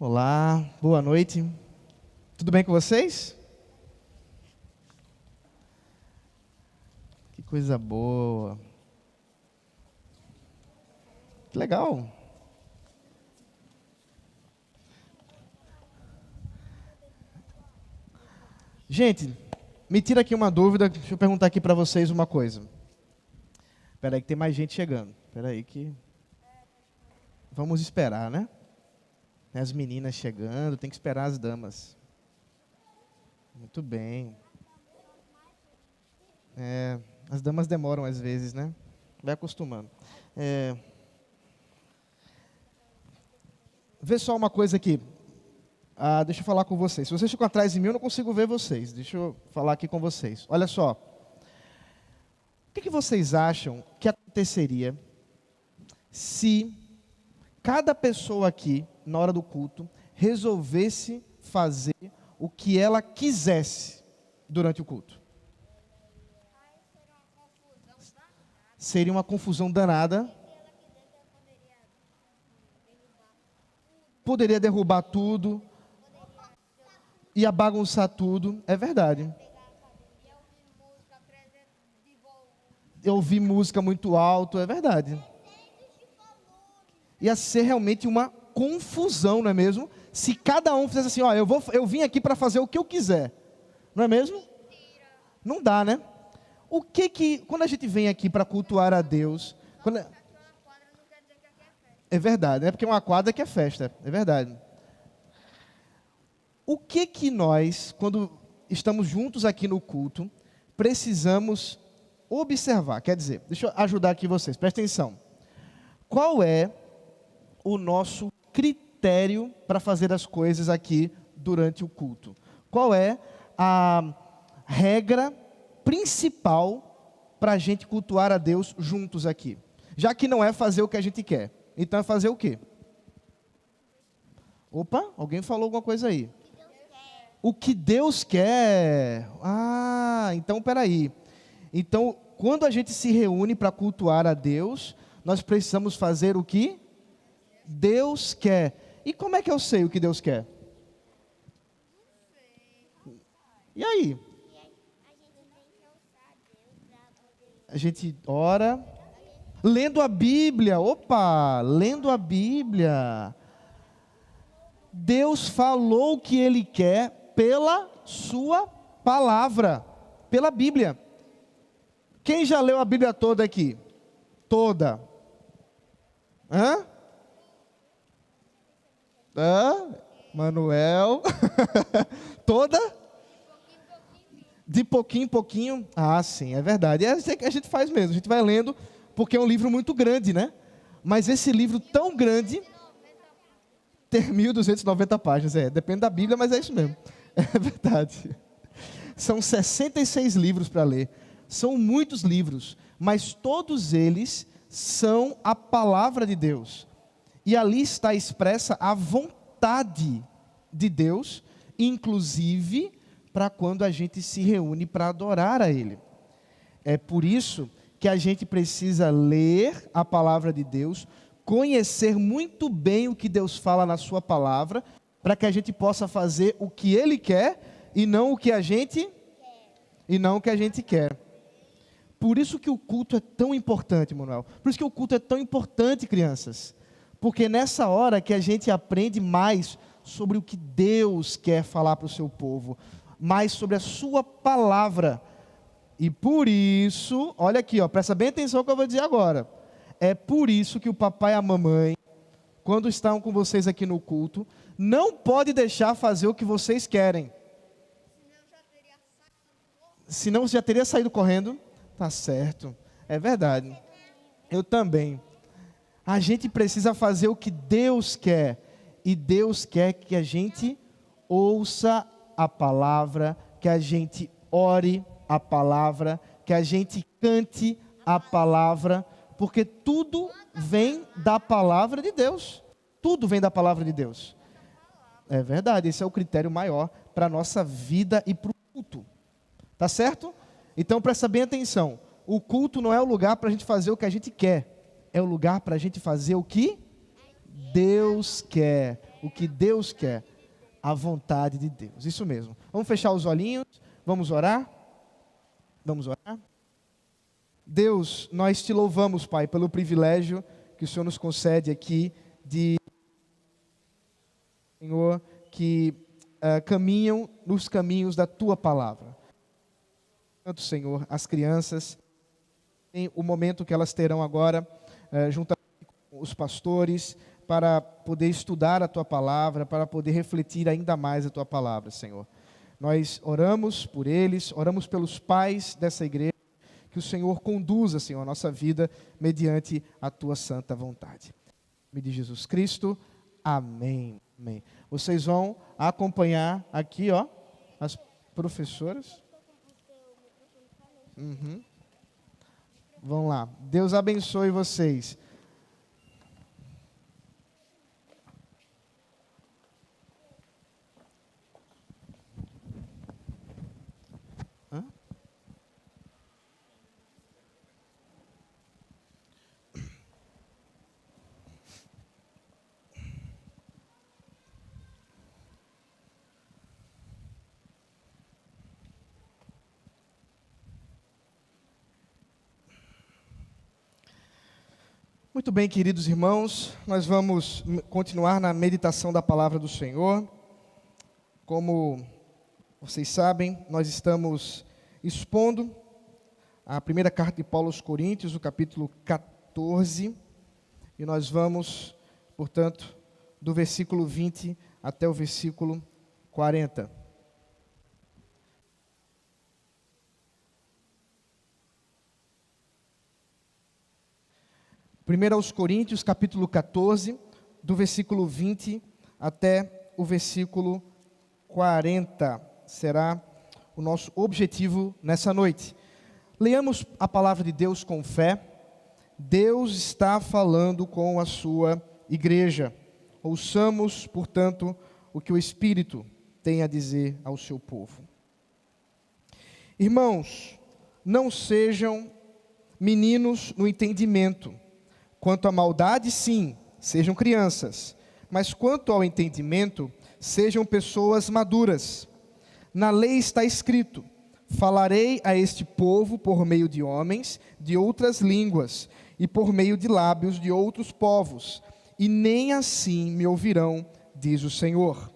Olá, boa noite. Tudo bem com vocês? Que coisa boa. Que legal. Gente, me tira aqui uma dúvida. Deixa eu perguntar aqui para vocês uma coisa. Espera aí que tem mais gente chegando. Espera aí que... Vamos esperar, né? As meninas chegando, tem que esperar as damas. Muito bem. As damas demoram às vezes, né? Vai acostumando. Vê só uma coisa aqui. Deixa eu falar com vocês. Se vocês ficam atrás de mim, eu não consigo ver vocês. Deixa eu falar aqui com vocês. Olha só. O que vocês acham que aconteceria se cada pessoa aqui, na hora do culto, resolvesse fazer o que ela quisesse durante o culto? Seria uma confusão danada. Poderia derrubar tudo. Ia bagunçar tudo. É verdade. Eu ouvi música muito alto. É verdade. Ia ser realmente uma confusão, não é mesmo? Se cada um fizesse assim, ó, eu vim aqui para fazer o que eu quiser. Não é mesmo? Não dá, né? Quando a gente vem aqui para cultuar a Deus... É verdade, é porque uma quadra que é festa, é verdade. O que nós, quando estamos juntos aqui no culto, precisamos observar? Quer dizer, deixa eu ajudar aqui vocês, presta atenção. Qual é o nosso critério para fazer as coisas aqui durante o culto? Qual é a regra principal para a gente cultuar a Deus juntos aqui? Já que não é fazer o que a gente quer. Então é fazer o quê? Opa, alguém falou alguma coisa aí. O que Deus quer. Então peraí. Então, quando a gente se reúne para cultuar a Deus, nós precisamos fazer o que Deus quer. E como é que eu sei o que Deus quer? E aí? A gente ora, lendo a Bíblia. Opa, lendo a Bíblia. Deus falou o que Ele quer pela sua palavra, pela Bíblia. Quem já leu a Bíblia toda aqui? Toda. Manuel. Toda? De pouquinho em pouquinho. Sim, é verdade. É assim que a gente faz mesmo. A gente vai lendo, porque é um livro muito grande, né? Mas esse livro tão grande tem 1.290 páginas. Depende da Bíblia, mas é isso mesmo. É verdade. São 66 livros para ler. São muitos livros, mas todos eles são a palavra de Deus. E ali está expressa a vontade de Deus, inclusive para quando a gente se reúne para adorar a Ele. É por isso que a gente precisa ler a palavra de Deus, conhecer muito bem o que Deus fala na sua palavra, para que a gente possa fazer o que Ele quer e não o que a gente quer. Por isso que o culto é tão importante, Manuel. Por isso que o culto é tão importante, crianças. Porque nessa hora que a gente aprende mais sobre o que Deus quer falar para o seu povo, mais sobre a sua palavra. E por isso, olha aqui, presta bem atenção no que eu vou dizer agora. É por isso que o papai e a mamãe, quando estão com vocês aqui no culto, não pode deixar fazer o que vocês querem. Senão já teria saído correndo. Tá certo, é verdade. Eu também. A gente precisa fazer o que Deus quer. E Deus quer que a gente ouça a palavra, que a gente ore a palavra, que a gente cante a palavra, porque tudo vem da palavra de Deus. Tudo vem da palavra de Deus. É verdade, esse é o critério maior para a nossa vida e para o culto. Tá certo? Então presta bem atenção. O culto não é o lugar para a gente fazer o que a gente quer. É o lugar para a gente fazer o que Deus quer. o que Deus quer, a vontade de Deus. Isso mesmo. Vamos fechar os olhinhos, vamos orar? Vamos orar? Deus, nós te louvamos, Pai, pelo privilégio que o Senhor nos concede aqui de, Senhor, que caminham nos caminhos da Tua palavra. Tanto, Senhor, as crianças, em o momento que elas terão agora, juntamente com os pastores, para poder estudar a Tua palavra, para poder refletir ainda mais a Tua palavra, Senhor. Nós oramos por eles, oramos pelos pais dessa igreja, que o Senhor conduza, Senhor, a nossa vida mediante a Tua santa vontade. Em nome de Jesus Cristo, amém. Amém. Vocês vão acompanhar aqui, ó, as professoras. Vão lá. Deus abençoe vocês. Muito bem, queridos irmãos, nós vamos continuar na meditação da palavra do Senhor. Como vocês sabem, nós estamos expondo a primeira carta de Paulo aos Coríntios, o capítulo 14, e nós vamos, portanto, do versículo 20 até o versículo 40. 1 aos Coríntios, capítulo 14, do versículo 20 até o versículo 40, será o nosso objetivo nessa noite. Leamos a palavra de Deus com fé. Deus está falando com a sua igreja. Ouçamos, portanto, o que o Espírito tem a dizer ao seu povo. Irmãos, não sejam meninos no entendimento. Quanto à maldade, sim, sejam crianças, mas quanto ao entendimento, sejam pessoas maduras. Na lei está escrito: falarei a este povo por meio de homens de outras línguas e por meio de lábios de outros povos, e nem assim me ouvirão, diz o Senhor.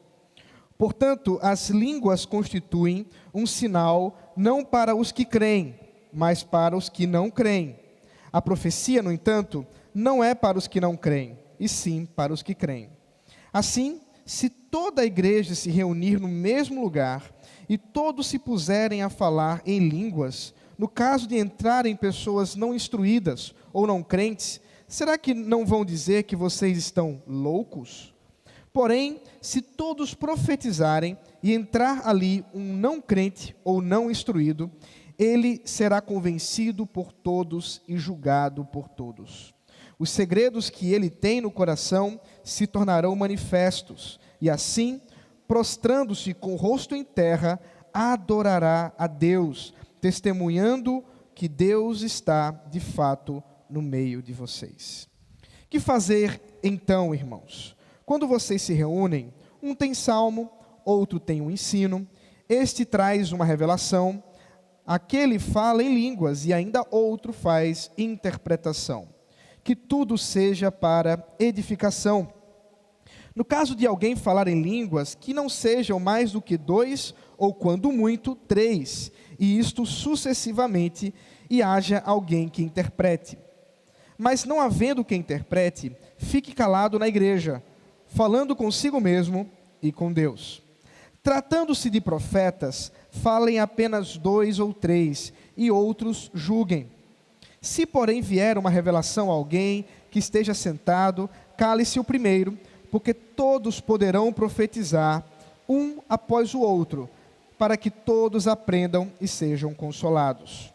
Portanto, as línguas constituem um sinal não para os que creem, mas para os que não creem. A profecia, no entanto, não é para os que não creem, e sim para os que creem. Assim, se toda a igreja se reunir no mesmo lugar, e todos se puserem a falar em línguas, no caso de entrarem pessoas não instruídas ou não crentes, será que não vão dizer que vocês estão loucos? Porém, se todos profetizarem e entrar ali um não crente ou não instruído, ele será convencido por todos e julgado por todos. Os segredos que ele tem no coração se tornarão manifestos, e assim, prostrando-se com o rosto em terra, adorará a Deus, testemunhando que Deus está, de fato, no meio de vocês. Que fazer, então, irmãos? Quando vocês se reúnem, um tem salmo, outro tem um ensino, este traz uma revelação, aquele fala em línguas e ainda outro faz interpretação. Que tudo seja para edificação. No caso de alguém falar em línguas, que não sejam mais do que 2, ou quando muito, 3, e isto sucessivamente, e haja alguém que interprete. Mas não havendo quem interprete, fique calado na igreja, falando consigo mesmo e com Deus. Tratando-se de profetas, falem apenas 2 ou 3, e outros julguem. Se, porém, vier uma revelação a alguém que esteja sentado, cale-se o primeiro, porque todos poderão profetizar, um após o outro, para que todos aprendam e sejam consolados.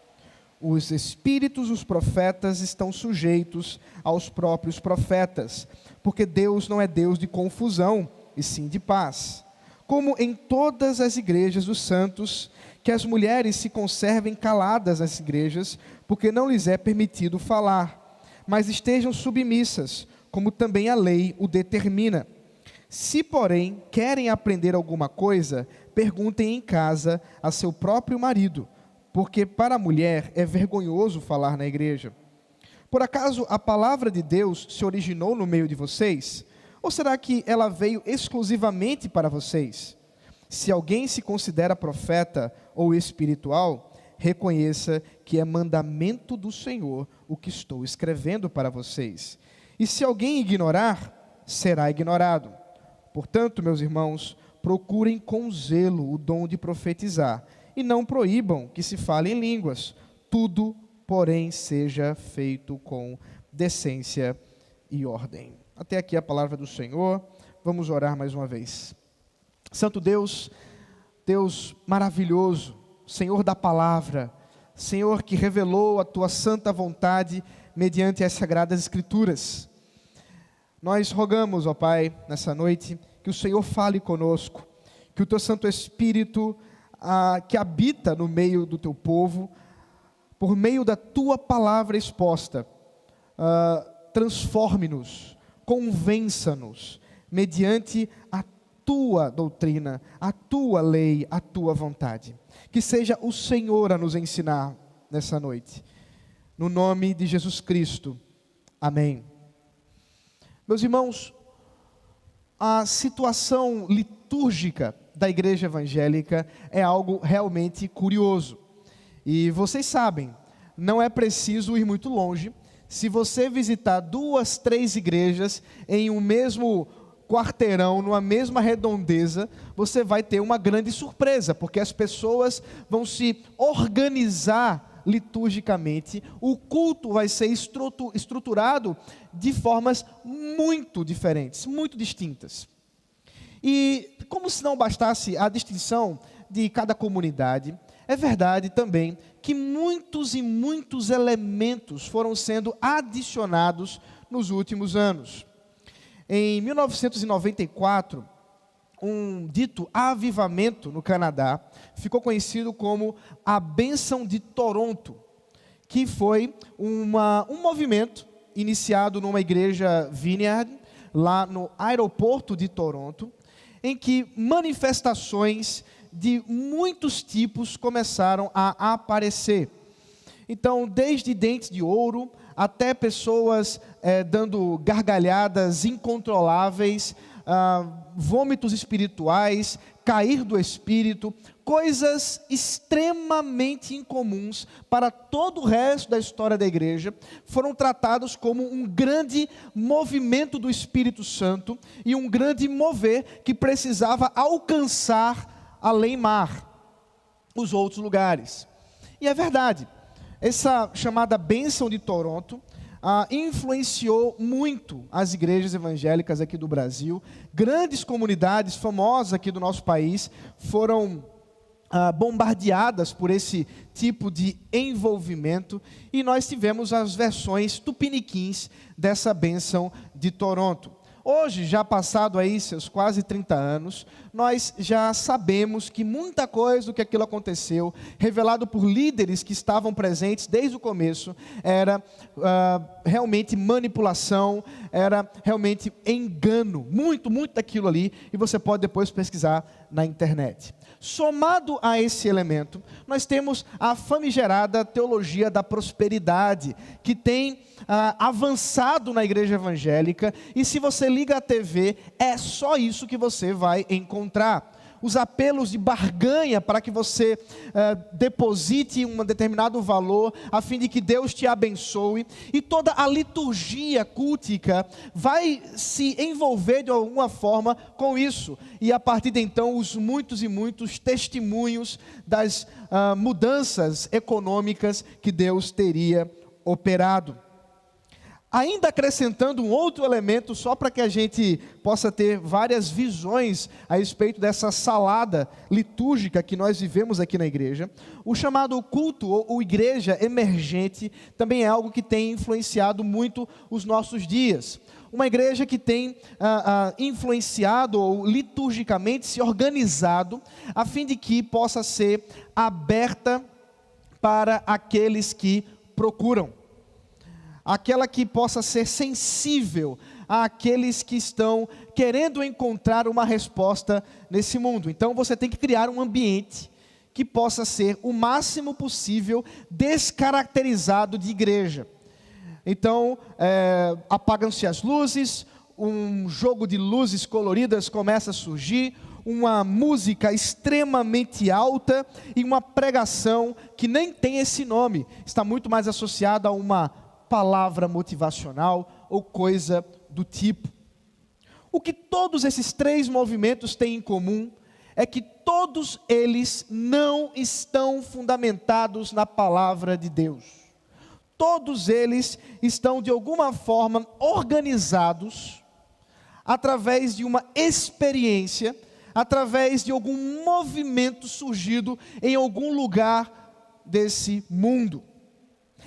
Os espíritos dos profetas estão sujeitos aos próprios profetas, porque Deus não é Deus de confusão, e sim de paz. Como em todas as igrejas dos santos, que as mulheres se conservem caladas nas igrejas, porque não lhes é permitido falar, mas estejam submissas, como também a lei o determina. Se, porém, querem aprender alguma coisa, perguntem em casa a seu próprio marido, porque para a mulher é vergonhoso falar na igreja. Por acaso a palavra de Deus se originou no meio de vocês? Ou será que ela veio exclusivamente para vocês? Se alguém se considera profeta ou espiritual, reconheça que é mandamento do Senhor o que estou escrevendo para vocês. E se alguém ignorar, será ignorado. Portanto, meus irmãos, procurem com zelo o dom de profetizar, e não proíbam que se fale em línguas. Tudo, porém, seja feito com decência e ordem. Até aqui a palavra do Senhor. Vamos orar mais uma vez. Santo Deus, Deus maravilhoso, Senhor da palavra, Senhor que revelou a tua santa vontade mediante as sagradas escrituras. Nós rogamos, ó Pai, nessa noite, que o Senhor fale conosco, que o teu Santo Espírito, que habita no meio do teu povo, por meio da tua palavra exposta, transforme-nos, convença-nos, mediante a tua doutrina, a tua lei, a tua vontade. Que seja o Senhor a nos ensinar nessa noite. No nome de Jesus Cristo. Amém. Meus irmãos, a situação litúrgica da igreja evangélica é algo realmente curioso. E vocês sabem, não é preciso ir muito longe. Se você visitar 2, 3 igrejas em um mesmo quarteirão, numa mesma redondeza, você vai ter uma grande surpresa, porque as pessoas vão se organizar liturgicamente, o culto vai ser estruturado de formas muito diferentes, muito distintas. E como se não bastasse a distinção de cada comunidade, é verdade também que muitos e muitos elementos foram sendo adicionados nos últimos anos. Em 1994, um dito avivamento no Canadá ficou conhecido como a Bênção de Toronto, que foi um movimento iniciado numa igreja Vineyard, lá no aeroporto de Toronto, em que manifestações de muitos tipos começaram a aparecer. Então, desde dentes de ouro até pessoas dando gargalhadas incontroláveis, vômitos espirituais, cair do espírito, coisas extremamente incomuns para todo o resto da história da igreja, foram tratados como um grande movimento do Espírito Santo e um grande mover que precisava alcançar além-mar, os outros lugares. E é verdade, essa chamada Bênção de Toronto influenciou muito as igrejas evangélicas aqui do Brasil. Grandes comunidades famosas aqui do nosso país foram bombardeadas por esse tipo de envolvimento, e nós tivemos as versões tupiniquins dessa Bênção de Toronto. Hoje, já passado aí seus quase 30 anos, nós já sabemos que muita coisa do que aquilo aconteceu, revelado por líderes que estavam presentes desde o começo, era realmente manipulação, era realmente engano, muito daquilo ali, e você pode depois pesquisar na internet. Somado a esse elemento, nós temos a famigerada teologia da prosperidade, que tem avançado na igreja evangélica, e se você liga a TV, é só isso que você vai encontrar. Os apelos de barganha para que você deposite um determinado valor, a fim de que Deus te abençoe, e toda a liturgia cultica vai se envolver de alguma forma com isso, e a partir de então os muitos e muitos testemunhos das mudanças econômicas que Deus teria operado. Ainda acrescentando um outro elemento, só para que a gente possa ter várias visões a respeito dessa salada litúrgica que nós vivemos aqui na igreja, o chamado culto ou igreja emergente também é algo que tem influenciado muito os nossos dias. Uma igreja que tem influenciado ou liturgicamente se organizado, a fim de que possa ser aberta para aqueles que procuram. Aquela que possa ser sensível àqueles que estão querendo encontrar uma resposta nesse mundo. Então você tem que criar um ambiente que possa ser o máximo possível descaracterizado de igreja. Então, apagam-se as luzes, um jogo de luzes coloridas começa a surgir, uma música extremamente alta e uma pregação que nem tem esse nome, está muito mais associada a uma palavra motivacional ou coisa do tipo. O que todos esses três movimentos têm em comum é que todos eles não estão fundamentados na palavra de Deus. Todos eles estão de alguma forma organizados através de uma experiência, através de algum movimento surgido em algum lugar desse mundo.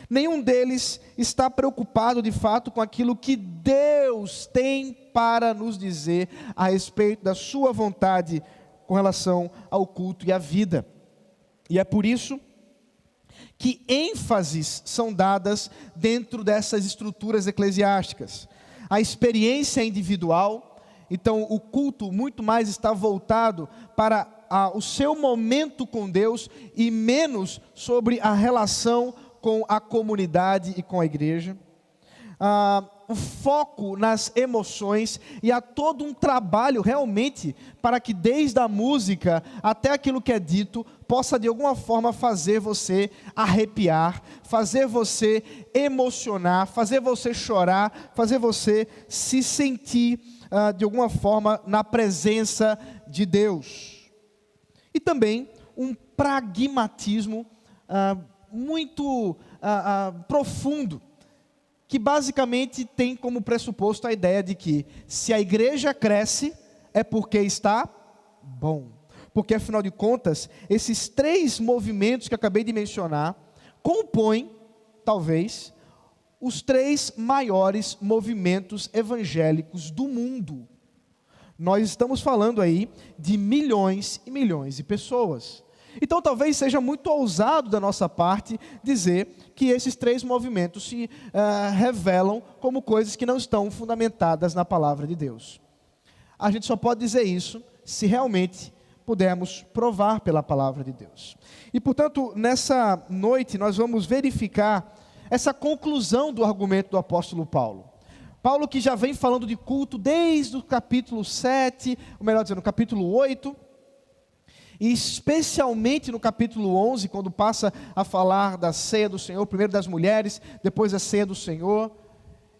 Nenhum deles está preocupado de fato com aquilo que Deus tem para nos dizer a respeito da sua vontade com relação ao culto e à vida. E é por isso que ênfases são dadas dentro dessas estruturas eclesiásticas. A experiência individual, então o culto muito mais está voltado para o seu momento com Deus e menos sobre a relação com a comunidade e com a igreja. O foco nas emoções, e há todo um trabalho realmente para que desde a música até aquilo que é dito possa de alguma forma fazer você arrepiar, fazer você emocionar, fazer você chorar, fazer você se sentir de alguma forma na presença de Deus. E também um pragmatismo muito profundo, que basicamente tem como pressuposto a ideia de que se a igreja cresce, é porque está bom. Porque afinal de contas, esses três movimentos que acabei de mencionar, compõem, talvez, os três maiores movimentos evangélicos do mundo. Nós estamos falando aí de milhões e milhões de pessoas. Então talvez seja muito ousado da nossa parte dizer que esses três movimentos se revelam como coisas que não estão fundamentadas na palavra de Deus. A gente só pode dizer isso se realmente pudermos provar pela palavra de Deus. E portanto, nessa noite nós vamos verificar essa conclusão do argumento do apóstolo Paulo. Paulo que já vem falando de culto desde o capítulo 7, ou melhor dizendo, no capítulo 8, e especialmente no capítulo 11, quando passa a falar da ceia do Senhor, primeiro das mulheres, depois da ceia do Senhor.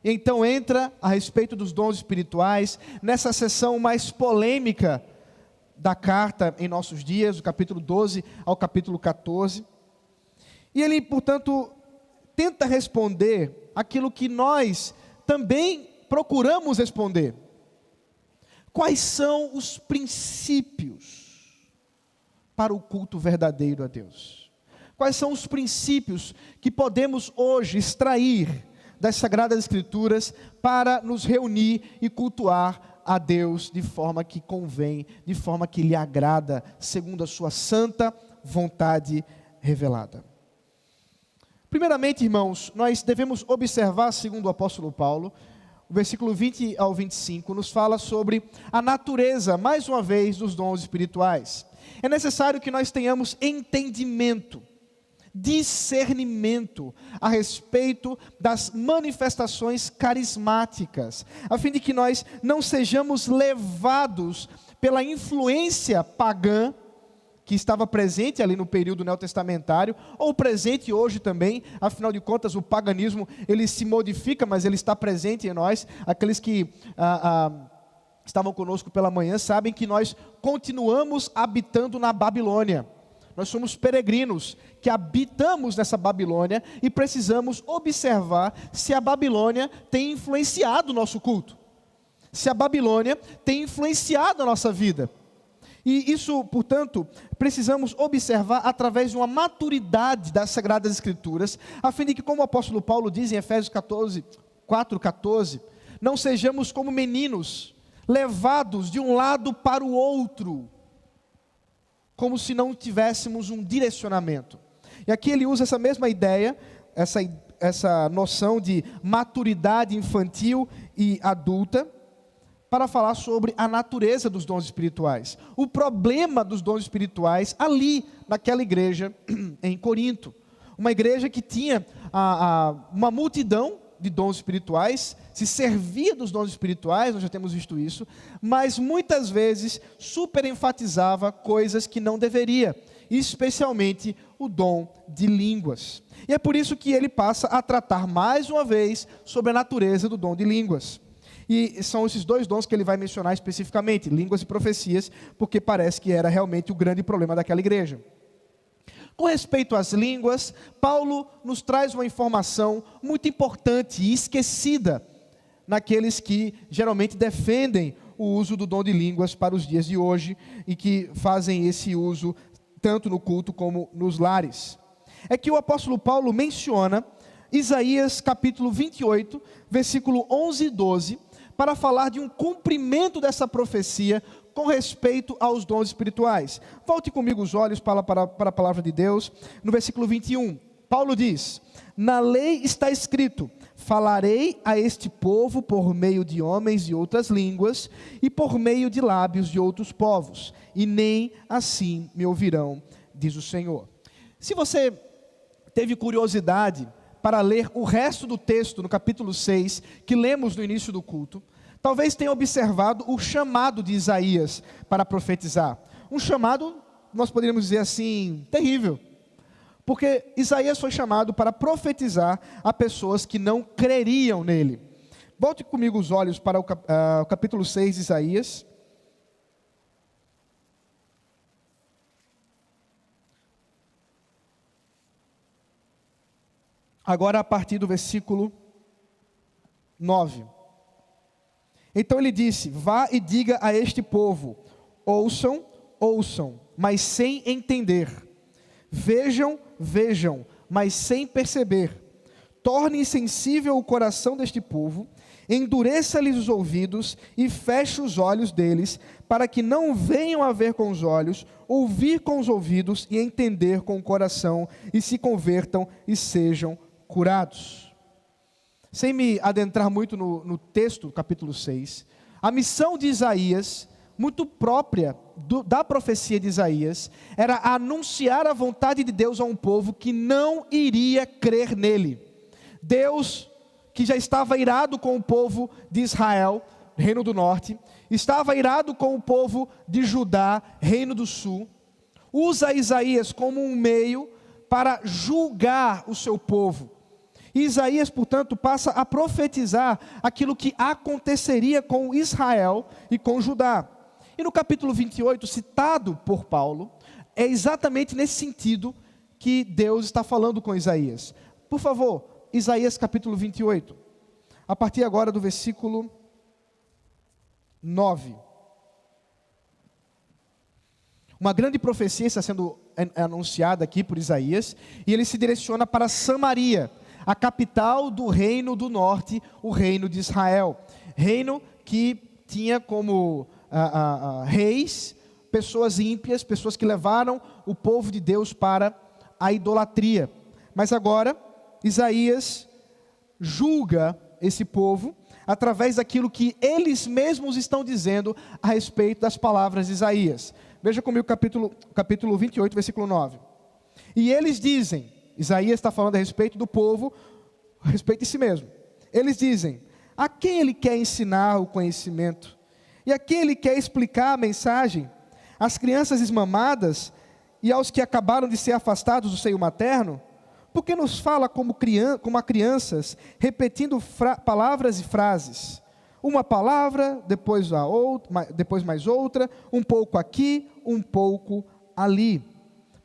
E então entra a respeito dos dons espirituais, nessa sessão mais polêmica da carta em nossos dias, do capítulo 12 ao capítulo 14. E ele, portanto, tenta responder aquilo que nós também procuramos responder. Quais são os princípios para o culto verdadeiro a Deus? Quais são os princípios que podemos hoje extrair das Sagradas Escrituras para nos reunir e cultuar a Deus de forma que convém, de forma que lhe agrada, segundo a sua santa vontade revelada? Primeiramente, irmãos, nós devemos observar, segundo o apóstolo Paulo, o versículo 20 ao 25 nos fala sobre a natureza, mais uma vez, dos dons espirituais. É necessário que nós tenhamos entendimento, discernimento a respeito das manifestações carismáticas, a fim de que nós não sejamos levados pela influência pagã que estava presente ali no período neotestamentário, ou presente hoje também. Afinal de contas, o paganismo ele se modifica, mas ele está presente em nós. Aqueles que estavam conosco pela manhã sabem que nós continuamos habitando na Babilônia. Nós somos peregrinos que habitamos nessa Babilônia e precisamos observar se a Babilônia tem influenciado o nosso culto, se a Babilônia tem influenciado a nossa vida. E isso, portanto, precisamos observar através de uma maturidade das Sagradas Escrituras, a fim de que, como o apóstolo Paulo diz em Efésios 4:14, não sejamos como meninos, levados de um lado para o outro, como se não tivéssemos um direcionamento. E aqui ele usa essa mesma ideia, essa essa noção de maturidade infantil e adulta, para falar sobre a natureza dos dons espirituais. O problema dos dons espirituais ali, naquela igreja em Corinto. Uma igreja que tinha uma multidão de dons espirituais, se servia dos dons espirituais, nós já temos visto isso, mas muitas vezes super enfatizava coisas que não deveria, especialmente o dom de línguas. E é por isso que ele passa a tratar mais uma vez sobre a natureza do dom de línguas. E são esses dois dons que ele vai mencionar especificamente, línguas e profecias, porque parece que era realmente o grande problema daquela igreja. Com respeito às línguas, Paulo nos traz uma informação muito importante e esquecida naqueles que geralmente defendem o uso do dom de línguas para os dias de hoje e que fazem esse uso tanto no culto como nos lares. É que o apóstolo Paulo menciona Isaías capítulo 28, versículo 11 e 12, para falar de um cumprimento dessa profecia com respeito aos dons espirituais. Volte comigo os olhos para a palavra de Deus, no versículo 21. Paulo diz: na lei está escrito, falarei a este povo por meio de homens de outras línguas e por meio de lábios de outros povos, e nem assim me ouvirão, diz o Senhor. Se você teve curiosidade para ler o resto do texto no capítulo 6, que lemos no início do culto, talvez tenha observado o chamado de Isaías para profetizar. Um chamado, nós poderíamos dizer assim, terrível. Porque Isaías foi chamado para profetizar a pessoas que não creriam nele. Volte comigo os olhos para o capítulo 6 de Isaías. Agora a partir do versículo 9. Então ele disse: vá e diga a este povo, ouçam, ouçam, mas sem entender. Vejam, vejam, mas sem perceber. Torne insensível o coração deste povo, endureça-lhes os ouvidos e feche os olhos deles, para que não venham a ver com os olhos, ouvir com os ouvidos e entender com o coração, e se convertam e sejam curados. Sem me adentrar muito no texto, capítulo 6, a missão de Isaías, muito própria da profecia de Isaías, era anunciar a vontade de Deus a um povo que não iria crer nele. Deus, que já estava irado com o povo de Israel, reino do norte, estava irado com o povo de Judá, reino do sul, usa Isaías como um meio para julgar o seu povo. E Isaías, portanto, passa a profetizar aquilo que aconteceria com Israel e com Judá. E no capítulo 28, citado por Paulo, é exatamente nesse sentido que Deus está falando com Isaías. Por favor, Isaías capítulo 28, a partir agora do versículo 9. Uma grande profecia está sendo anunciada aqui por Isaías, e ele se direciona para Samaria, a capital do reino do norte, o reino de Israel. Reino que tinha como reis, pessoas ímpias, pessoas que levaram o povo de Deus para a idolatria. Mas agora, Isaías julga esse povo através daquilo que eles mesmos estão dizendo a respeito das palavras de Isaías. Veja comigo o capítulo 28, versículo 9. E eles dizem, Isaías está falando a respeito do povo, a respeito de si mesmo. Eles dizem: a quem ele quer ensinar o conhecimento? E a quem ele quer explicar a mensagem? Às crianças esmamadas e aos que acabaram de ser afastados do seio materno? Porque nos fala como a crianças, repetindo palavras e frases. Uma palavra, depois mais outra, um pouco aqui, um pouco ali.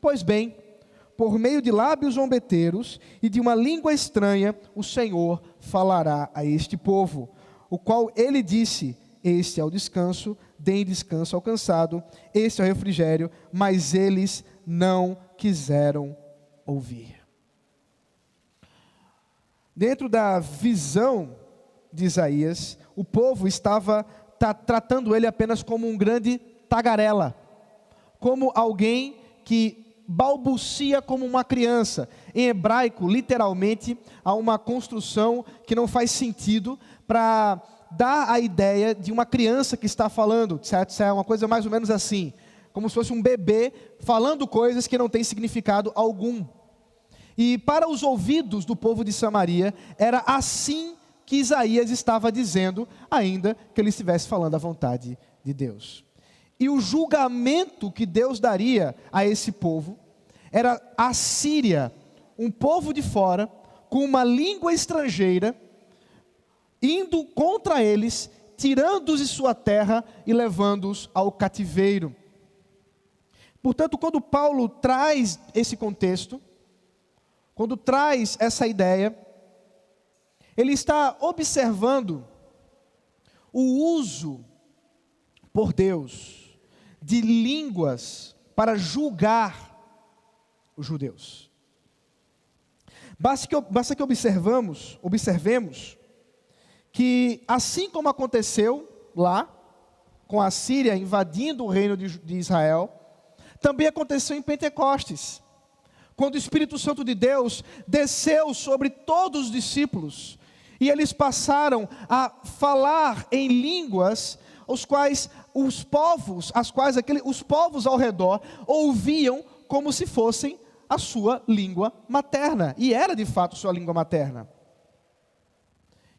Pois bem, por meio de lábios zombeteiros e de uma língua estranha, o Senhor falará a este povo, o qual ele disse: este é o descanso, deem descanso ao cansado, este é o refrigério, mas eles não quiseram ouvir. Dentro da visão de Isaías, o povo estava tratando ele apenas como um grande tagarela, como alguém que balbucia como uma criança. Em hebraico, literalmente, há uma construção que não faz sentido para dar a ideia de uma criança que está falando, certo? É uma coisa mais ou menos assim, como se fosse um bebê falando coisas que não têm significado algum. E para os ouvidos do povo de Samaria, era assim que Isaías estava dizendo, ainda que ele estivesse falando a vontade de Deus. E o julgamento que Deus daria a esse povo era a Síria, um povo de fora, com uma língua estrangeira, indo contra eles, tirando-os de sua terra e levando-os ao cativeiro. Portanto, quando Paulo traz esse contexto, quando traz essa ideia, ele está observando o uso por Deus de línguas para julgar os judeus. Basta que observemos que assim como aconteceu lá, com a Síria invadindo o reino de Israel, também aconteceu em Pentecostes, quando o Espírito Santo de Deus desceu sobre todos os discípulos, e eles passaram a falar em línguas, os povos ao redor ouviam como se fossem a sua língua materna, e era de fato sua língua materna.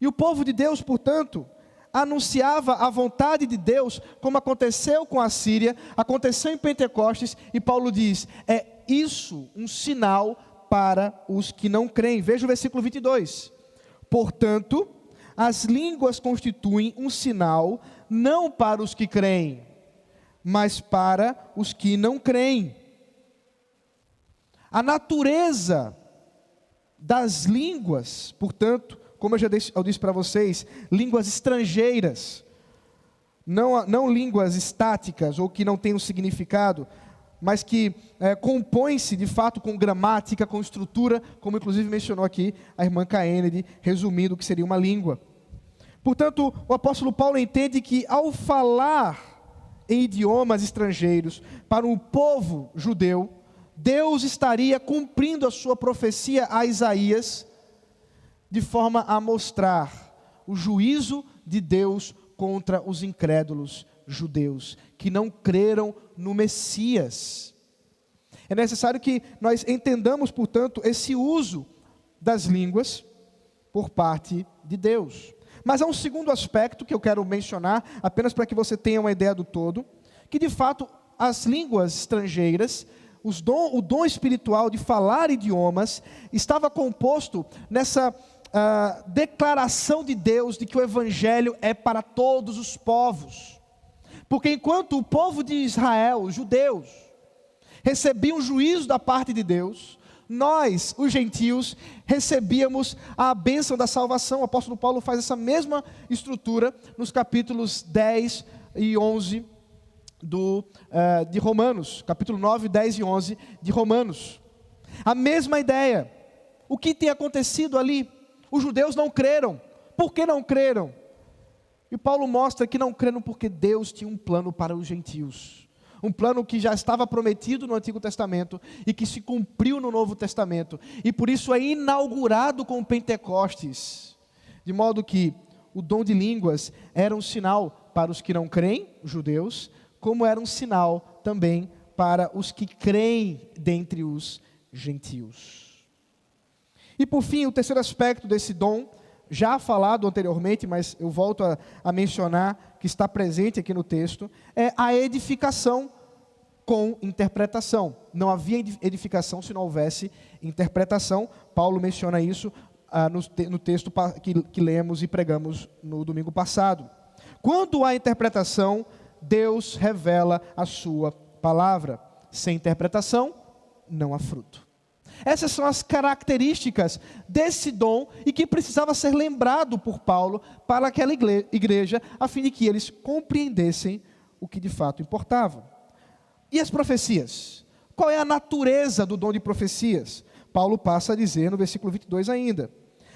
E o povo de Deus, portanto, anunciava a vontade de Deus, como aconteceu com a Síria, aconteceu em Pentecostes, e Paulo diz, é isso um sinal para os que não creem. Veja o versículo 22. Portanto, as línguas constituem um sinal, não para os que creem, mas para os que não creem. A natureza das línguas, portanto, como eu disse para vocês, línguas estrangeiras, não línguas estáticas ou que não têm um significado, mas que compõem-se de fato com gramática, com estrutura, como inclusive mencionou aqui a irmã Kennedy, resumindo o que seria uma língua. Portanto, o apóstolo Paulo entende que ao falar em idiomas estrangeiros para um povo judeu, Deus estaria cumprindo a sua profecia a Isaías, de forma a mostrar o juízo de Deus contra os incrédulos judeus, que não creram no Messias. É necessário que nós entendamos, portanto, esse uso das línguas por parte de Deus. Mas há um segundo aspecto que eu quero mencionar, apenas para que você tenha uma ideia do todo, que de fato as línguas estrangeiras, o dom espiritual de falar idiomas, estava composto nessa declaração de Deus de que o Evangelho é para todos os povos. Porque enquanto o povo de Israel, os judeus, recebiam juízo da parte de Deus, nós, os gentios, recebíamos a bênção da salvação. O apóstolo Paulo faz essa mesma estrutura nos capítulos 10 e 11 de Romanos, capítulo 9, 10 e 11 de Romanos. A mesma ideia. O que tem acontecido ali? Os judeus não creram. Por que não creram? E Paulo mostra que não creram porque Deus tinha um plano para os gentios. Um plano que já estava prometido no Antigo Testamento e que se cumpriu no Novo Testamento. E por isso é inaugurado com Pentecostes. De modo que o dom de línguas era um sinal para os que não creem, os judeus, como era um sinal também para os que creem dentre os gentios. E por fim, o terceiro aspecto desse dom, já falado anteriormente, mas eu volto a mencionar, que está presente aqui no texto, é a edificação com interpretação. Não havia edificação se não houvesse interpretação. Paulo menciona isso no texto que lemos e pregamos no domingo passado. Quando há interpretação, Deus revela a sua palavra. Sem interpretação, não há fruto. Essas são as características desse dom e que precisava ser lembrado por Paulo para aquela igreja, a fim de que eles compreendessem o que de fato importava. E as profecias? Qual é a natureza do dom de profecias? Paulo passa a dizer no versículo 22 ainda: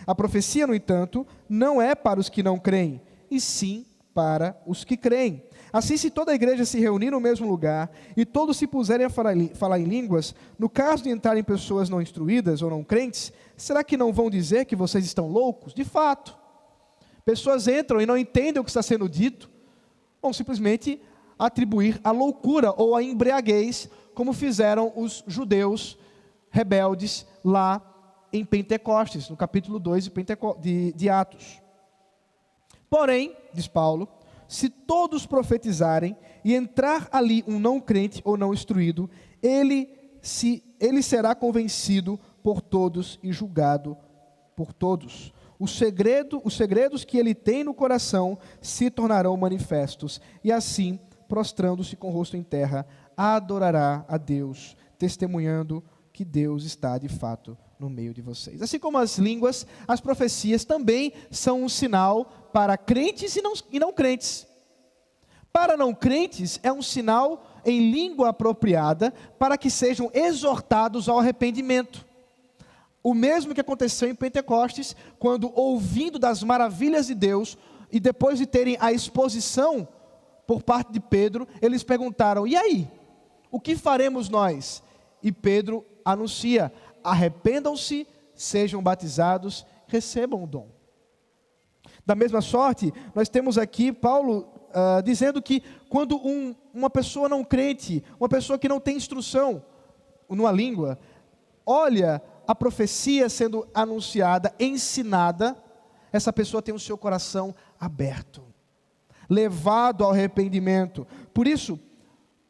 a profecia, no entanto, não é para os que não creem, e sim para os que creem. Assim, se toda a igreja se reunir no mesmo lugar e todos se puserem a falar em línguas, no caso de entrarem pessoas não instruídas ou não crentes, será que não vão dizer que vocês estão loucos? De fato, pessoas entram e não entendem o que está sendo dito, vão simplesmente atribuir a loucura ou a embriaguez, como fizeram os judeus rebeldes lá em Pentecostes, no capítulo 2 de Atos. Porém, diz Paulo, se todos profetizarem e entrar ali um não crente ou não instruído, ele será convencido por todos e julgado por todos. Os segredos que ele tem no coração se tornarão manifestos, e assim, prostrando-se com o rosto em terra, adorará a Deus, testemunhando que Deus está de fato no meio de vocês. Assim como as línguas, as profecias também são um sinal para crentes e não crentes. Para não crentes, é um sinal em língua apropriada para que sejam exortados ao arrependimento. O mesmo que aconteceu em Pentecostes, quando, ouvindo das maravilhas de Deus, e depois de terem a exposição por parte de Pedro, eles perguntaram: e aí? O que faremos nós? E Pedro anuncia: arrependam-se, sejam batizados, recebam o dom. Da mesma sorte, nós temos aqui Paulo dizendo que quando uma pessoa não crente, uma pessoa que não tem instrução numa língua, olha a profecia sendo anunciada, ensinada, essa pessoa tem o seu coração aberto, levado ao arrependimento. Por isso,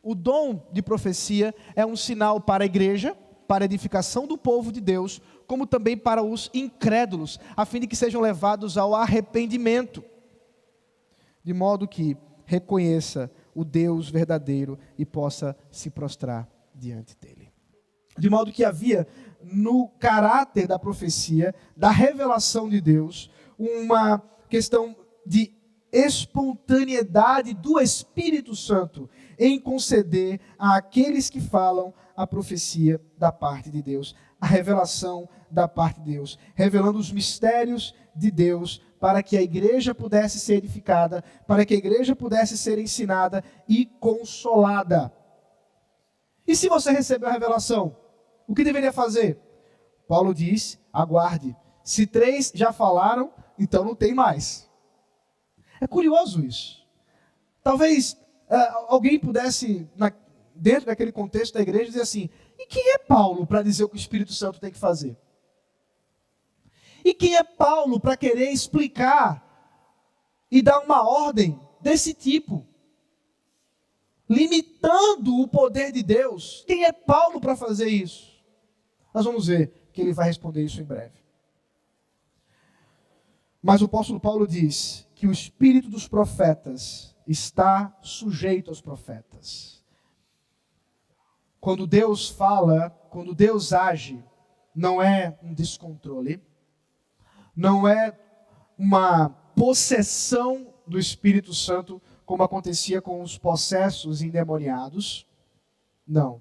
o dom de profecia é um sinal para a igreja, para a edificação do povo de Deus, como também para os incrédulos, a fim de que sejam levados ao arrependimento, de modo que reconheça o Deus verdadeiro e possa se prostrar diante dele. De modo que havia no caráter da profecia, da revelação de Deus, uma questão de espontaneidade do Espírito Santo em conceder àqueles que falam a profecia da parte de Deus, a revelação da parte de Deus, revelando os mistérios de Deus para que a igreja pudesse ser edificada, para que a igreja pudesse ser ensinada e consolada. E se você recebeu a revelação, o que deveria fazer? Paulo diz: aguarde. Se 3 já falaram, então não tem mais. É curioso isso. Talvez alguém pudesse, dentro daquele contexto da igreja, dizer assim: e quem é Paulo para dizer o que o Espírito Santo tem que fazer? E quem é Paulo para querer explicar e dar uma ordem desse tipo, limitando o poder de Deus? Quem é Paulo para fazer isso? Nós vamos ver que ele vai responder isso em breve. Mas o apóstolo Paulo diz que o espírito dos profetas está sujeito aos profetas. Quando Deus fala, quando Deus age, não é um descontrole, não é uma possessão do Espírito Santo, como acontecia com os possessos endemoniados. Não.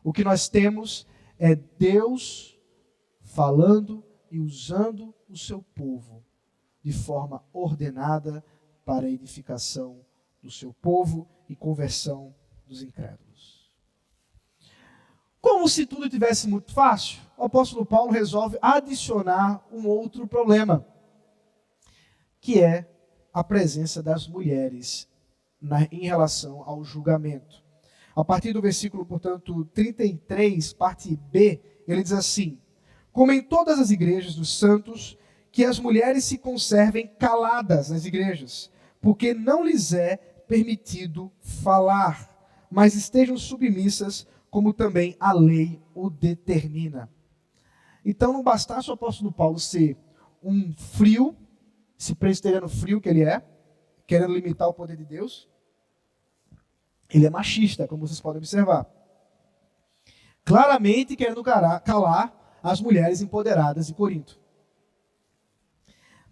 O que nós temos é Deus falando e usando o seu povo de forma ordenada para a edificação do seu povo e conversão dos incrédulos. Como se tudo tivesse muito fácil, o apóstolo Paulo resolve adicionar um outro problema, que é a presença das mulheres em relação ao julgamento. A partir do versículo, portanto, 33, parte B, ele diz assim: como em todas as igrejas dos santos, que as mulheres se conservem caladas nas igrejas, porque não lhes é permitido falar, mas estejam submissas, como também a lei o determina. Então não bastasse o apóstolo Paulo ser um frio, esse presbiteriano frio que ele é, querendo limitar o poder de Deus, ele é machista, como vocês podem observar. Claramente querendo calar as mulheres empoderadas de Corinto.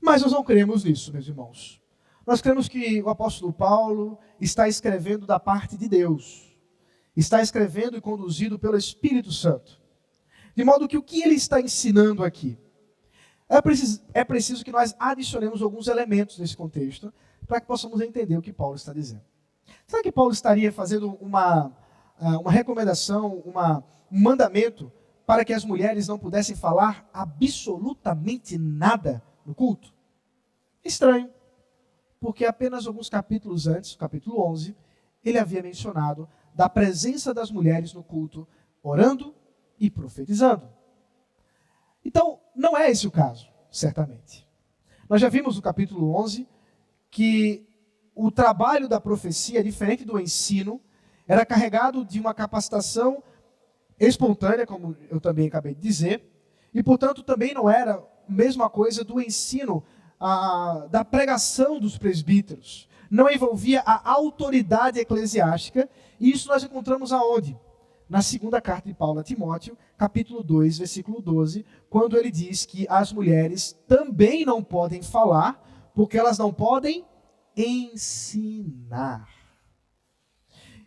Mas nós não cremos nisso, meus irmãos. Nós cremos que o apóstolo Paulo está escrevendo da parte de Deus. Está escrevendo e conduzido pelo Espírito Santo. De modo que o que ele está ensinando aqui? É preciso que nós adicionemos alguns elementos nesse contexto para que possamos entender o que Paulo está dizendo. Será que Paulo estaria fazendo uma recomendação, um mandamento para que as mulheres não pudessem falar absolutamente nada no culto? Estranho, porque apenas alguns capítulos antes, capítulo 11, ele havia mencionado da presença das mulheres no culto, orando e profetizando. Então, não é esse o caso, certamente. Nós já vimos no capítulo 11 que o trabalho da profecia, diferente do ensino, era carregado de uma capacitação espontânea, como eu também acabei de dizer, e, portanto, também não era a mesma coisa do ensino da pregação dos presbíteros. Não envolvia a autoridade eclesiástica, e isso nós encontramos aonde? Na segunda carta de Paulo a Timóteo, capítulo 2, versículo 12, quando ele diz que as mulheres também não podem falar, porque elas não podem ensinar.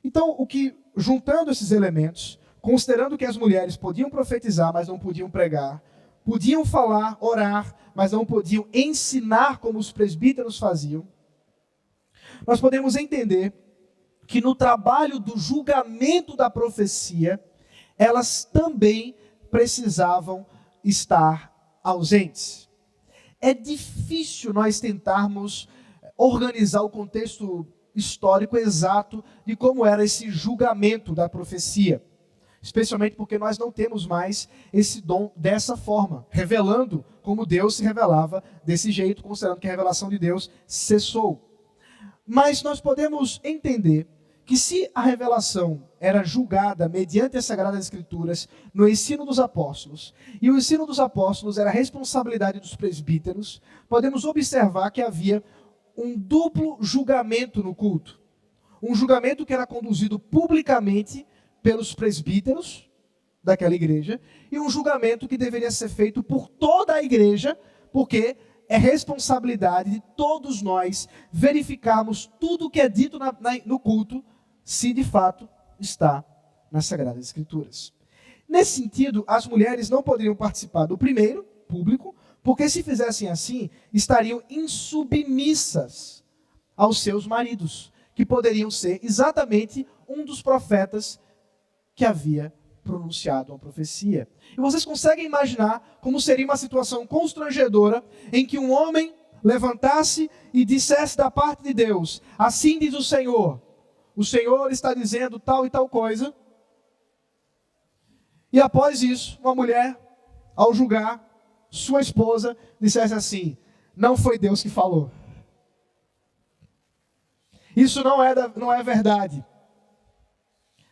Então, juntando esses elementos, considerando que as mulheres podiam profetizar, mas não podiam pregar, podiam falar, orar, mas não podiam ensinar como os presbíteros faziam, nós podemos entender que no trabalho do julgamento da profecia, elas também precisavam estar ausentes. É difícil nós tentarmos organizar o contexto histórico exato de como era esse julgamento da profecia, especialmente porque nós não temos mais esse dom dessa forma, revelando como Deus se revelava desse jeito, considerando que a revelação de Deus cessou. Mas nós podemos entender que se a revelação era julgada mediante as Sagradas Escrituras no ensino dos apóstolos, e o ensino dos apóstolos era a responsabilidade dos presbíteros, podemos observar que havia um duplo julgamento no culto. Um julgamento que era conduzido publicamente pelos presbíteros daquela igreja, e um julgamento que deveria ser feito por toda a igreja, porque é responsabilidade de todos nós verificarmos tudo o que é dito no culto, se de fato está nas Sagradas Escrituras. Nesse sentido, as mulheres não poderiam participar do primeiro, público, porque se fizessem assim, estariam insubmissas aos seus maridos, que poderiam ser exatamente um dos profetas que havia pronunciado uma profecia. E vocês conseguem imaginar como seria uma situação constrangedora em que um homem levantasse e dissesse da parte de Deus: assim diz o Senhor está dizendo tal e tal coisa, e após isso, uma mulher, ao julgar sua esposa, dissesse assim: não foi Deus que falou. Isso não é verdade.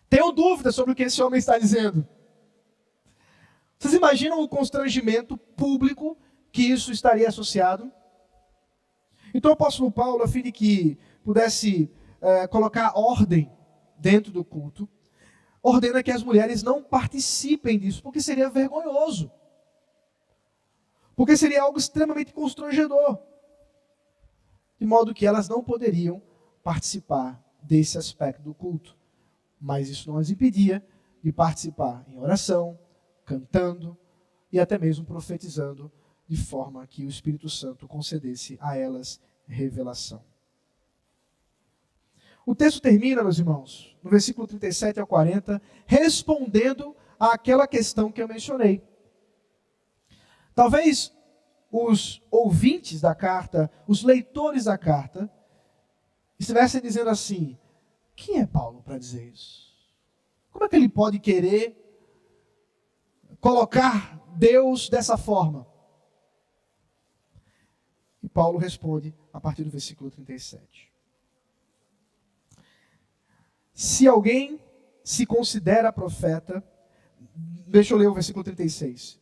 Tenho dúvidas sobre o que esse homem está dizendo. Vocês imaginam o constrangimento público que isso estaria associado? Então o apóstolo Paulo, a fim de que pudesse colocar ordem dentro do culto, ordena que as mulheres não participem disso, porque seria vergonhoso. Porque seria algo extremamente constrangedor. De modo que elas não poderiam participar desse aspecto do culto. Mas isso não as impedia de participar em oração, cantando e até mesmo profetizando, de forma que o Espírito Santo concedesse a elas revelação. O texto termina, meus irmãos, no versículo 37 ao 40, respondendo àquela questão que eu mencionei. Talvez os ouvintes da carta, os leitores da carta, estivessem dizendo assim: quem é Paulo para dizer isso? Como é que ele pode querer colocar Deus dessa forma? E Paulo responde a partir do versículo 37. Se alguém se considera profeta, deixa eu ler o versículo 36.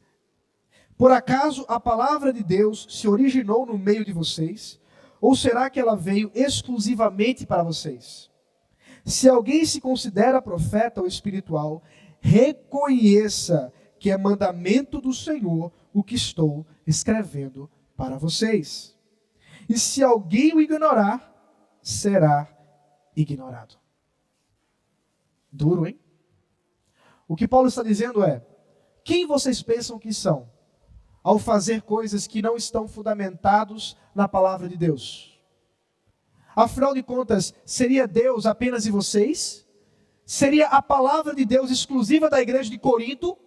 Por acaso a palavra de Deus se originou no meio de vocês? Ou será que ela veio exclusivamente para vocês? Se alguém se considera profeta ou espiritual, reconheça que é mandamento do Senhor o que estou escrevendo para vocês. E se alguém o ignorar, será ignorado. Duro, hein? O que Paulo está dizendo é: quem vocês pensam que são ao fazer coisas que não estão fundamentados na palavra de Deus? Afinal de contas, seria Deus apenas de vocês? Seria a palavra de Deus exclusiva da igreja de Corinto?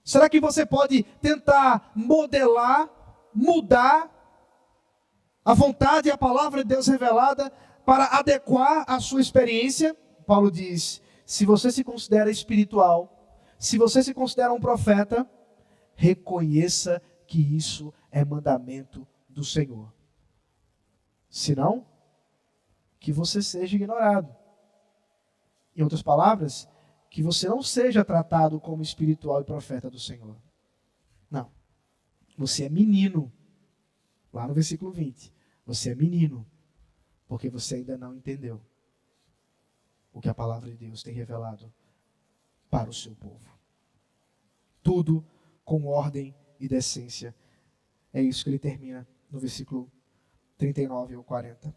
Será que você pode tentar modelar, mudar a vontade e a palavra de Deus revelada para adequar a sua experiência? Paulo diz, se você se considera espiritual, se você se considera um profeta, reconheça que isso é mandamento do Senhor. Senão, que você seja ignorado. Em outras palavras, que você não seja tratado como espiritual e profeta do Senhor. Não. Você é menino. Lá no versículo 20. Você é menino, porque você ainda não entendeu o que a palavra de Deus tem revelado para o seu povo. Tudo com ordem e decência. É isso que ele termina no versículo 39 ao 40.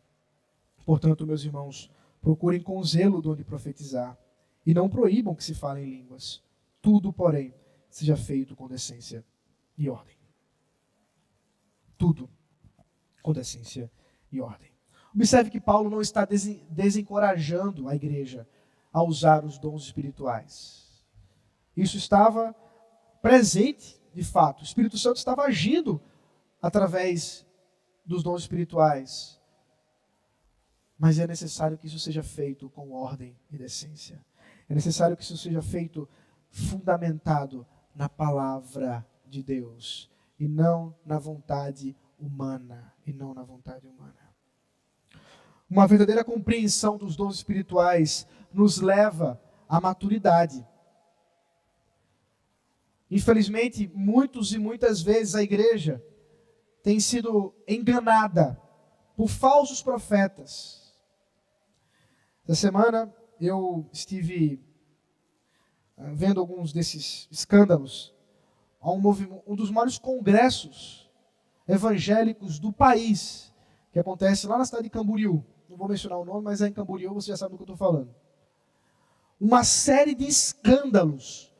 Portanto, meus irmãos, procurem com zelo o dom de profetizar, e não proíbam que se falem línguas. Tudo, porém, seja feito com decência e ordem. Tudo com decência e ordem. Observe que Paulo não está desencorajando a igreja a usar os dons espirituais. Isso estava presente, de fato. O Espírito Santo estava agindo através dos dons espirituais. Mas é necessário que isso seja feito com ordem e decência. É necessário que isso seja feito fundamentado na palavra de Deus e não na vontade humana. Uma verdadeira compreensão dos dons espirituais nos leva à maturidade. Infelizmente, muitas vezes a igreja tem sido enganada por falsos profetas. Essa semana eu estive vendo alguns desses escândalos a um dos maiores congressos evangélicos do país, que acontece lá na cidade de Camboriú. Não vou mencionar o nome, mas é em Camboriú, você já sabe do que eu estou falando. Uma série de escândalos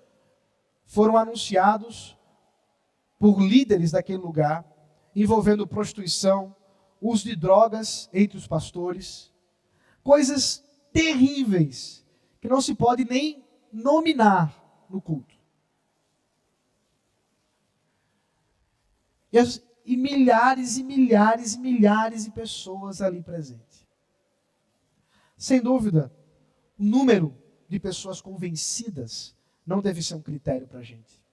foram anunciados por líderes daquele lugar, envolvendo prostituição, uso de drogas entre os pastores, coisas terríveis, que não se pode nem nominar no culto. E milhares e milhares e milhares de pessoas ali presentes. Sem dúvida, o número de pessoas convencidas não deve ser um critério para a gente.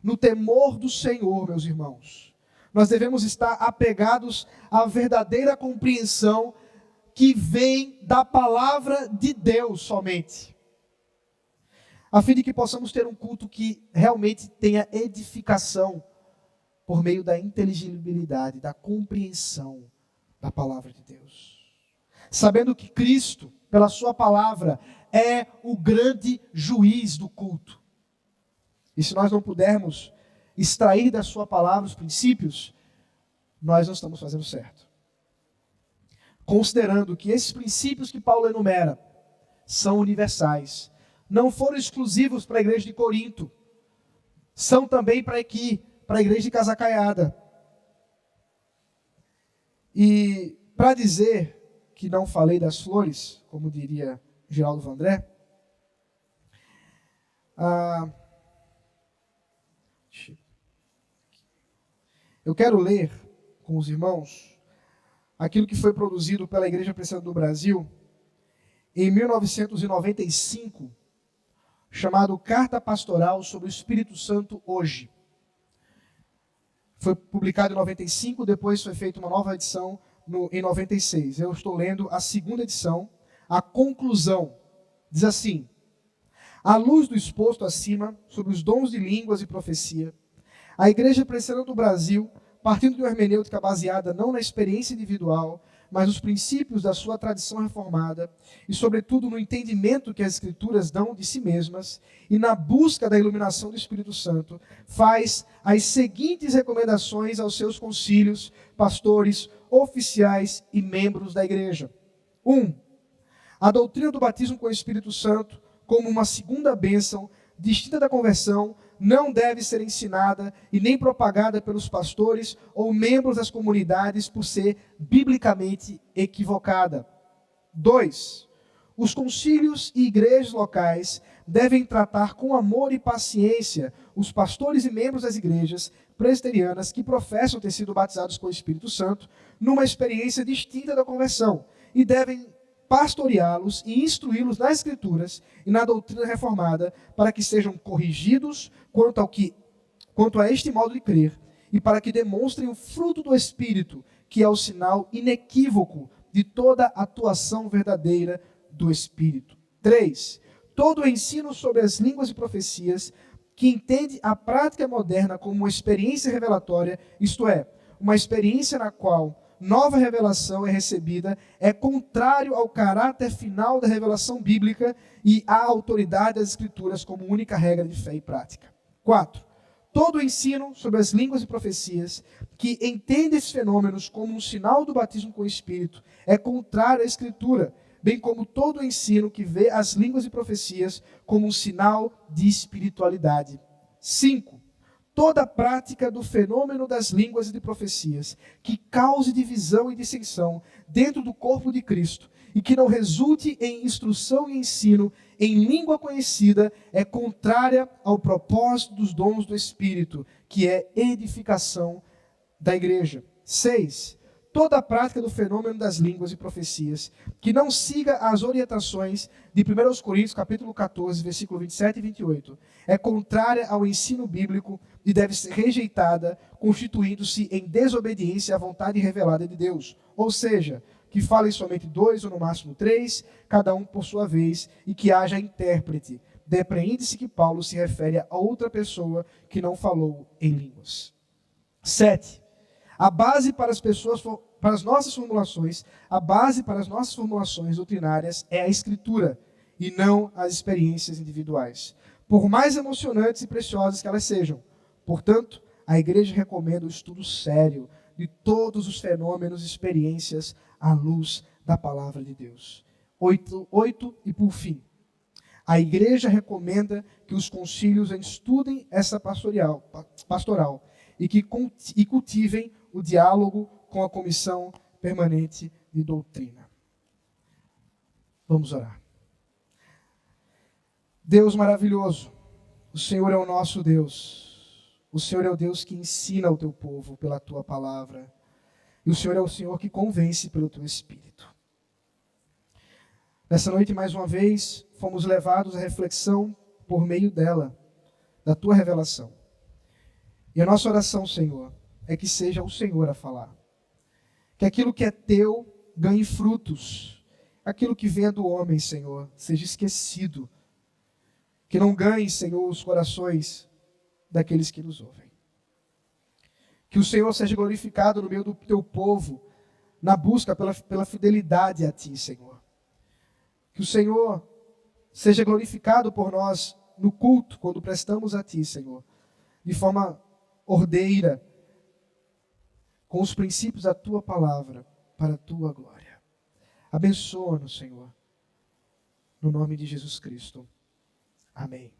No temor do Senhor, meus irmãos, nós devemos estar apegados à verdadeira compreensão que vem da palavra de Deus somente, a fim de que possamos ter um culto que realmente tenha edificação por meio da inteligibilidade, da compreensão da palavra de Deus. Sabendo que Cristo, pela sua palavra, é o grande juiz do culto. E se nós não pudermos extrair da sua palavra os princípios, nós não estamos fazendo certo. Considerando que esses princípios que Paulo enumera são universais, não foram exclusivos para a igreja de Corinto, são também para a igreja de Casacaiada. E para dizer que não falei das flores, como diria Geraldo Vandré, eu quero ler com os irmãos aquilo que foi produzido pela Igreja Presbiteriana do Brasil em 1995, chamado Carta Pastoral sobre o Espírito Santo Hoje. Foi publicado em 95, depois foi feita uma nova edição em 96. Eu estou lendo a segunda edição, a conclusão. Diz assim: à luz do exposto acima, sobre os dons de línguas e profecia, a Igreja Presbiteriana do Brasil, partindo de uma hermenêutica baseada não na experiência individual, mas nos princípios da sua tradição reformada, e sobretudo no entendimento que as Escrituras dão de si mesmas, e na busca da iluminação do Espírito Santo, faz as seguintes recomendações aos seus concílios, pastores, oficiais e membros da Igreja. 1. A doutrina do batismo com o Espírito Santo como uma segunda bênção, distinta da conversão, não deve ser ensinada e nem propagada pelos pastores ou membros das comunidades por ser biblicamente equivocada. 2. Os concílios e igrejas locais devem tratar com amor e paciência os pastores e membros das igrejas presbiterianas que professam ter sido batizados com o Espírito Santo numa experiência distinta da conversão e devem pastoreá-los e instruí-los nas Escrituras e na doutrina reformada para que sejam corrigidos quanto a este modo de crer e para que demonstrem o fruto do Espírito, que é o sinal inequívoco de toda atuação verdadeira do Espírito. 3. Todo o ensino sobre as línguas e profecias que entende a prática moderna como uma experiência revelatória, isto é, uma experiência na qual nova revelação é recebida, é contrário ao caráter final da revelação bíblica e à autoridade das Escrituras como única regra de fé e prática. 4. Todo o ensino sobre as línguas e profecias que entende esses fenômenos como um sinal do batismo com o Espírito é contrário à Escritura, bem como todo o ensino que vê as línguas e profecias como um sinal de espiritualidade. 5. Toda a prática do fenômeno das línguas e de profecias que cause divisão e dissensão dentro do corpo de Cristo e que não resulte em instrução e ensino em língua conhecida é contrária ao propósito dos dons do Espírito, que é edificação da igreja. 6. Toda a prática do fenômeno das línguas e profecias que não siga as orientações de 1 Coríntios capítulo 14, versículo 27 e 28, é contrária ao ensino bíblico e deve ser rejeitada, constituindo-se em desobediência à vontade revelada de Deus. Ou seja, que falem somente 2 ou no máximo 3, cada um por sua vez, e que haja intérprete. Depreende-se que Paulo se refere a outra pessoa que não falou em línguas. 7. A base para as nossas formulações doutrinárias é a Escritura e não as experiências individuais, por mais emocionantes e preciosas que elas sejam. Portanto, a igreja recomenda o estudo sério de todos os fenômenos e experiências à luz da palavra de Deus. 8 e por fim, a igreja recomenda que os concílios estudem essa pastoral e cultivem o diálogo com a Comissão Permanente de Doutrina. Vamos orar. Deus maravilhoso, o Senhor é o nosso Deus. O Senhor é o Deus que ensina o teu povo pela tua palavra. E o Senhor é o Senhor que convence pelo teu Espírito. Nessa noite, mais uma vez, fomos levados à reflexão por meio dela, da tua revelação. E a nossa oração, Senhor, é que seja o Senhor a falar. Que aquilo que é teu ganhe frutos. Aquilo que venha do homem, Senhor, seja esquecido. Que não ganhe, Senhor, os corações daqueles que nos ouvem. Que o Senhor seja glorificado no meio do teu povo, na busca pela fidelidade a ti, Senhor. Que o Senhor seja glorificado por nós no culto, quando prestamos a ti, Senhor, de forma ordeira, com os princípios da tua palavra, para a tua glória. Abençoa-nos, Senhor, no nome de Jesus Cristo. Amém.